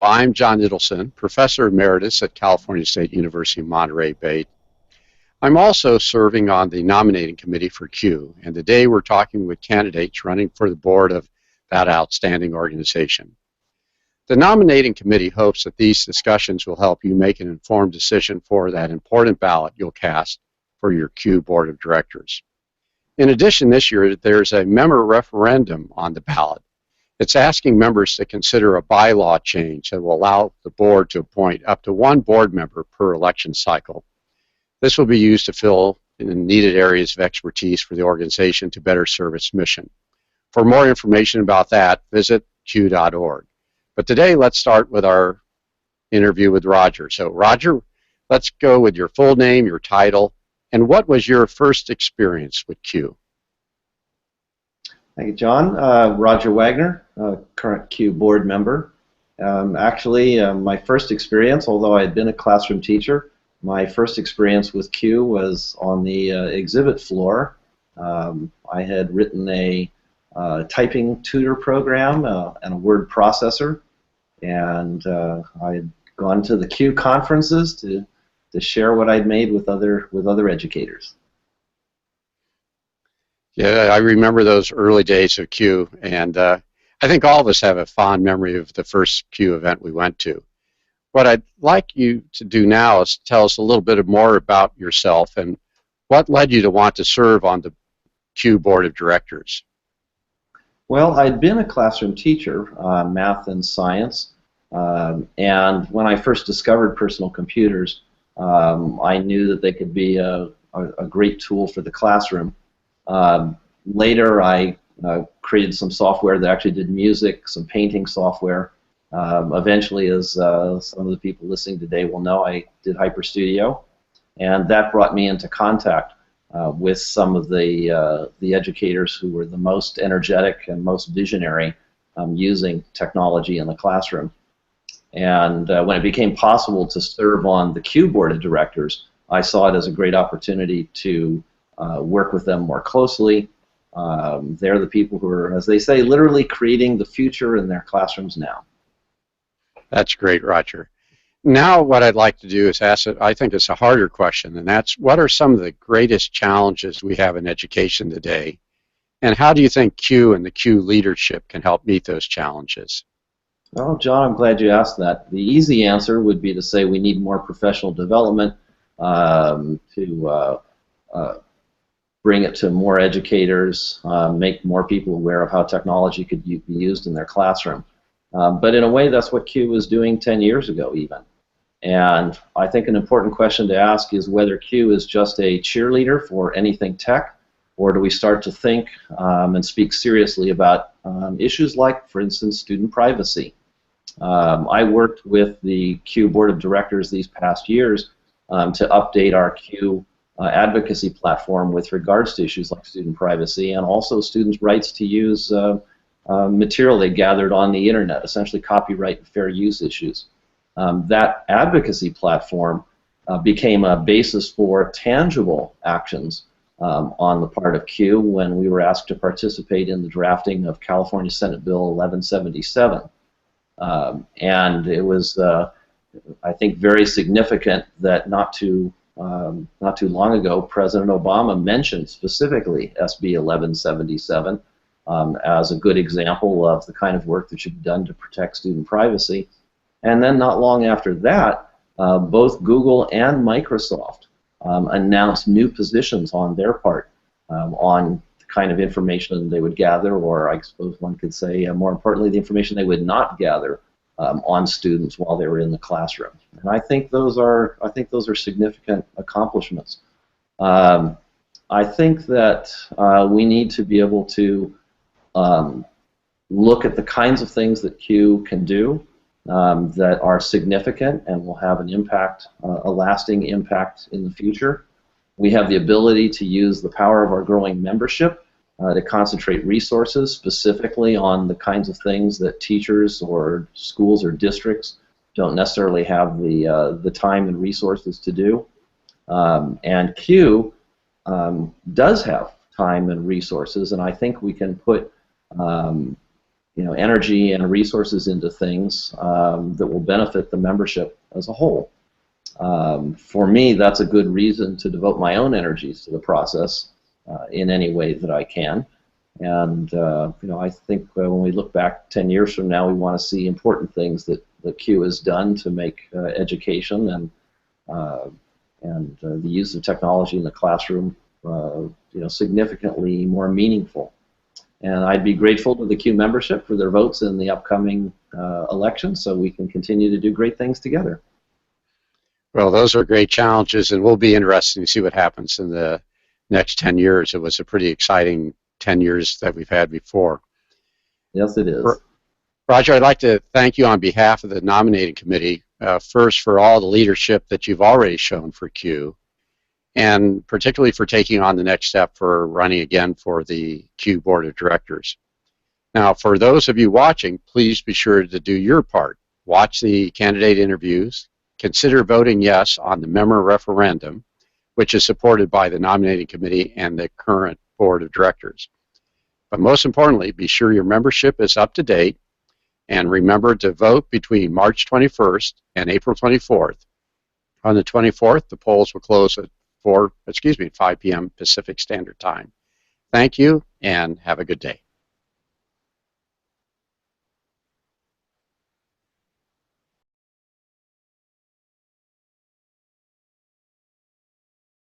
I'm John Idelson, Professor Emeritus at California State University, Monterey Bay. I'm also serving on the nominating committee for CUE, and today we're talking with candidates running for the board of that outstanding organization. The nominating committee hopes that these discussions will help you make an informed decision for that important ballot you'll cast for your CUE board of directors. In addition, this year there's a member referendum on the ballot. It's asking members to consider a bylaw change that will allow the board to appoint up to one board member per election cycle. This will be used to fill in needed areas of expertise for the organization to better serve its mission. For more information about that, visit CUE.org. But today, let's start with our interview with Roger. So, Roger, let's go with your full name, your title, and what was your first experience with CUE? Thank you, John. Roger Wagner, current CUE board member. My first experience, although I had been a classroom teacher, my first experience with CUE was on the exhibit floor. I had written a typing tutor program and a word processor, and I had gone to the CUE conferences to share what I'd made with other educators. Yeah, I remember those early days of CUE, and I think all of us have a fond memory of the first CUE event we went to. What I'd like you to do now is tell us a little bit more about yourself and what led you to want to serve on the CUE board of directors. Well, I'd been a classroom teacher, math and science, and when I first discovered personal computers, I knew that they could be a great tool for the classroom. Later, I created some software that actually did music, some painting software. Eventually, as some of the people listening today will know, I did HyperStudio, and that brought me into contact with some of the educators who were the most energetic and most visionary using technology in the classroom. And when it became possible to serve on the CUE board of directors, I saw it as a great opportunity to work with them more closely. They're the people who are, as they say, literally creating the future in their classrooms now. That's great, Roger. Now what I'd like to do is ask, I think it's a harder question, and that's what are some of the greatest challenges we have in education today, and how do you think CUE and the CUE leadership can help meet those challenges? Well, John, I'm glad you asked that. The easy answer would be to say we need more professional development to bring it to more educators, make more people aware of how technology could be used in their classroom. But in a way, that's what CUE was doing 10 years ago even. And I think an important question to ask is whether CUE is just a cheerleader for anything tech, or do we start to think and speak seriously about issues like, for instance, student privacy. I worked with the CUE board of directors these past years to update our CUE advocacy platform with regards to issues like student privacy and also students' rights to use material they gathered on the internet, essentially copyright and fair use issues. That advocacy platform became a basis for tangible actions on the part of CUE when we were asked to participate in the drafting of California Senate Bill 1177. And it was, I think, very significant that not too long ago, President Obama mentioned specifically SB 1177 as a good example of the kind of work that should be done to protect student privacy. And then not long after that, both Google and Microsoft announced new positions on their part on the kind of information they would gather, or I suppose one could say, more importantly, the information they would not gather on students while they were in the classroom. And I think those are significant accomplishments. I think that we need to be able to look at the kinds of things that CUE can do that are significant and will have an impact, a lasting impact in the future. We have the ability to use the power of our growing membership to concentrate resources specifically on the kinds of things that teachers or schools or districts don't necessarily have the time and resources to do. And CUE does have time and resources, and I think we can put energy and resources into things that will benefit the membership as a whole. For me, that's a good reason to devote my own energies to the process in any way that I can. And I think when we look back 10 years from now, we want to see important things that CUE has done to make education and the use of technology in the classroom, significantly more meaningful. And I'd be grateful to the CUE membership for their votes in the upcoming election, so we can continue to do great things together. Well, those are great challenges, and we'll be interested to see what happens in the next 10 years. It was a pretty exciting 10 years that we've had before. Yes, it is. Roger, I'd like to thank you on behalf of the nominating committee, first for all the leadership that you've already shown for CUE, and particularly for taking on the next step for running again for the CUE Board of Directors. Now, for those of you watching, please be sure to do your part. Watch the candidate interviews, consider voting yes on the member referendum, which is supported by the nominating committee and the current Board of Directors. But most importantly, be sure your membership is up to date, and remember to vote between March 21st and April 24th. On the 24th, the polls will close at 5 p.m. Pacific Standard Time. Thank you, and have a good day.